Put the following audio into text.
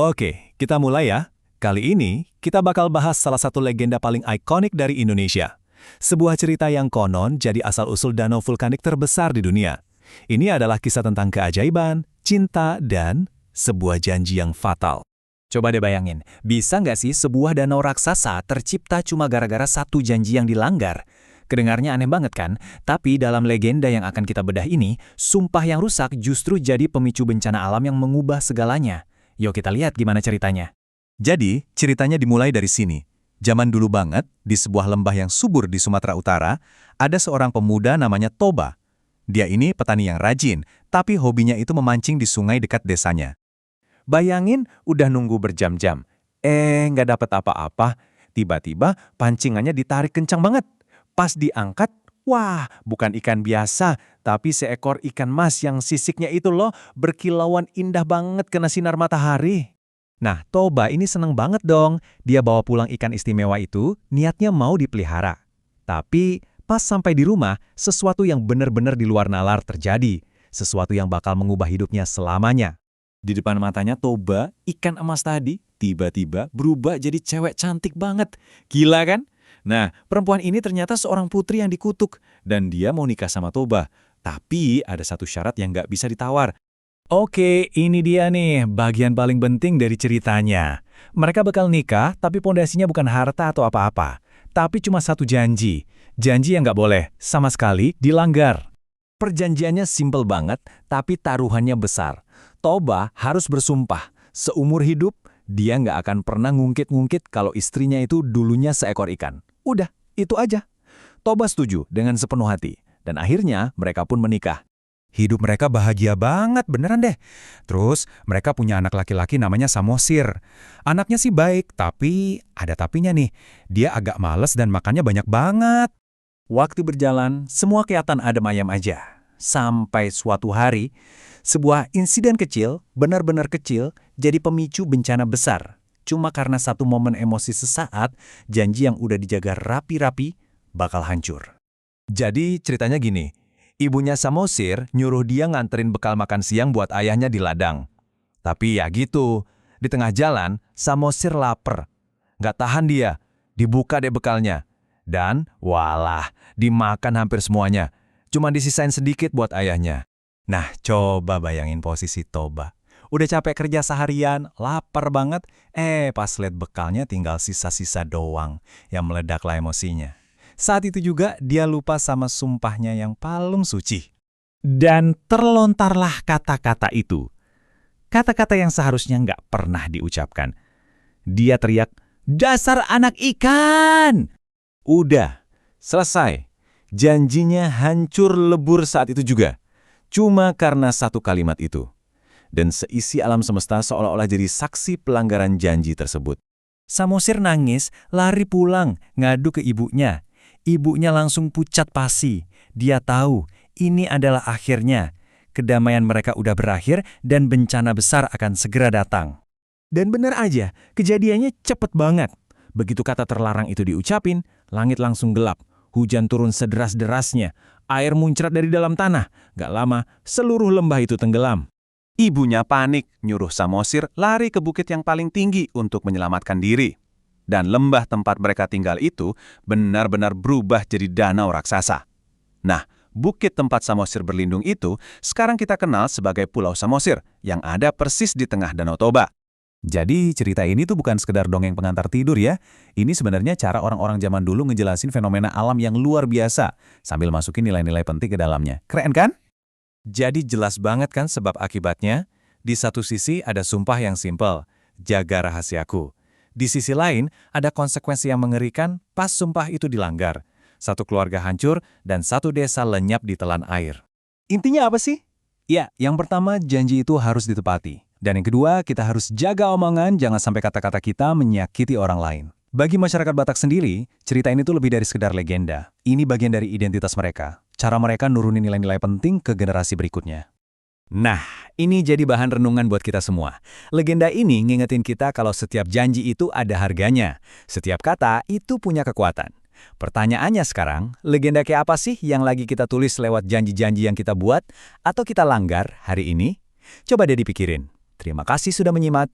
Oke, kita mulai ya. Kali ini, kita bakal bahas salah satu legenda paling ikonik dari Indonesia. Sebuah cerita yang konon jadi asal-usul danau vulkanik terbesar di dunia. Ini adalah kisah tentang keajaiban, cinta, dan sebuah janji yang fatal. Coba deh bayangin, bisa nggak sih sebuah danau raksasa tercipta cuma gara-gara satu janji yang dilanggar? Kedengarnya aneh banget kan? Tapi dalam legenda yang akan kita bedah ini, sumpah yang rusak justru jadi pemicu bencana alam yang mengubah segalanya. Yuk kita lihat gimana ceritanya. Jadi, ceritanya dimulai dari sini. Zaman dulu banget, di sebuah lembah yang subur di Sumatera Utara, ada seorang pemuda namanya Toba. Dia ini petani yang rajin, tapi hobinya itu memancing di sungai dekat desanya. Bayangin udah nunggu berjam-jam. Nggak dapet apa-apa. Tiba-tiba pancingannya ditarik kencang banget. Pas diangkat, wah, bukan ikan biasa, tapi seekor ikan mas yang sisiknya itu loh berkilauan indah banget kena sinar matahari. Nah, Toba ini seneng banget dong. Dia bawa pulang ikan istimewa itu, niatnya mau dipelihara. Tapi pas sampai di rumah, sesuatu yang benar-benar di luar nalar terjadi. Sesuatu yang bakal mengubah hidupnya selamanya. Di depan matanya Toba, ikan emas tadi tiba-tiba berubah jadi cewek cantik banget. Gila kan? Nah, perempuan ini ternyata seorang putri yang dikutuk. Dan dia mau nikah sama Toba. Tapi ada satu syarat yang nggak bisa ditawar. Oke, ini dia nih, bagian paling penting dari ceritanya. Mereka bakal nikah, tapi pondasinya bukan harta atau apa-apa. Tapi cuma satu janji. Janji yang nggak boleh, sama sekali, dilanggar. Perjanjiannya simpel banget, tapi taruhannya besar. Toba harus bersumpah, seumur hidup, dia nggak akan pernah ngungkit-ngungkit kalau istrinya itu dulunya seekor ikan. Udah, itu aja. Toba setuju dengan sepenuh hati, dan akhirnya mereka pun menikah. Hidup mereka bahagia banget, beneran deh. Terus, mereka punya anak laki-laki namanya Samosir. Anaknya sih baik, tapi ada tapinya nih. Dia agak males dan makannya banyak banget. Waktu berjalan, semua kelihatan adem ayam aja. Sampai suatu hari, sebuah insiden kecil, benar-benar kecil, jadi pemicu bencana besar. Cuma karena satu momen emosi sesaat, janji yang udah dijaga rapi-rapi bakal hancur. Jadi ceritanya gini. Ibunya Samosir nyuruh dia nganterin bekal makan siang buat ayahnya di ladang. Tapi ya gitu, di tengah jalan, Samosir lapar. Nggak tahan dia, dibuka deh bekalnya. Dan, walah, dimakan hampir semuanya. Cuma disisain sedikit buat ayahnya. Nah, coba bayangin posisi Toba. Udah capek kerja seharian, lapar banget, pas liat bekalnya tinggal sisa-sisa doang yang meledaklah emosinya. Saat itu juga dia lupa sama sumpahnya yang paling suci. Dan terlontarlah kata-kata itu. Kata-kata yang seharusnya nggak pernah diucapkan. Dia teriak, "Dasar anak ikan!" Udah, selesai. Janjinya hancur lebur saat itu juga. Cuma karena satu kalimat itu. Dan seisi alam semesta seolah-olah jadi saksi pelanggaran janji tersebut. Samosir nangis, lari pulang, ngadu ke ibunya. Ibunya langsung pucat pasi. Dia tahu ini adalah akhirnya. Kedamaian mereka udah berakhir dan bencana besar akan segera datang. Dan benar aja, kejadiannya cepet banget. Begitu kata terlarang itu diucapin, langit langsung gelap. Hujan turun sederas-derasnya. Air muncrat dari dalam tanah. Gak lama, seluruh lembah itu tenggelam. Ibunya panik, nyuruh Samosir lari ke bukit yang paling tinggi untuk menyelamatkan diri. Dan lembah tempat mereka tinggal itu benar-benar berubah jadi danau raksasa. Nah, bukit tempat Samosir berlindung itu sekarang kita kenal sebagai Pulau Samosir yang ada persis di tengah Danau Toba. Jadi cerita ini tuh bukan sekedar dongeng pengantar tidur ya. Ini sebenarnya cara orang-orang zaman dulu ngejelasin fenomena alam yang luar biasa sambil masukin nilai-nilai penting ke dalamnya. Keren kan? Jadi jelas banget kan sebab akibatnya? Di satu sisi ada sumpah yang simpel, jaga rahasiaku. Di sisi lain, ada konsekuensi yang mengerikan pas sumpah itu dilanggar. Satu keluarga hancur dan satu desa lenyap di telan air. Intinya apa sih? Ya, yang pertama janji itu harus ditepati. Dan yang kedua, kita harus jaga omongan jangan sampai kata-kata kita menyakiti orang lain. Bagi masyarakat Batak sendiri, cerita ini tuh lebih dari sekedar legenda. Ini bagian dari identitas mereka. Cara mereka nurunin nilai-nilai penting ke generasi berikutnya. Nah, ini jadi bahan renungan buat kita semua. Legenda ini ngingetin kita kalau setiap janji itu ada harganya. Setiap kata itu punya kekuatan. Pertanyaannya sekarang, legenda kayak apa sih yang lagi kita tulis lewat janji-janji yang kita buat atau kita langgar hari ini? Coba deh dipikirin. Terima kasih sudah menyimak.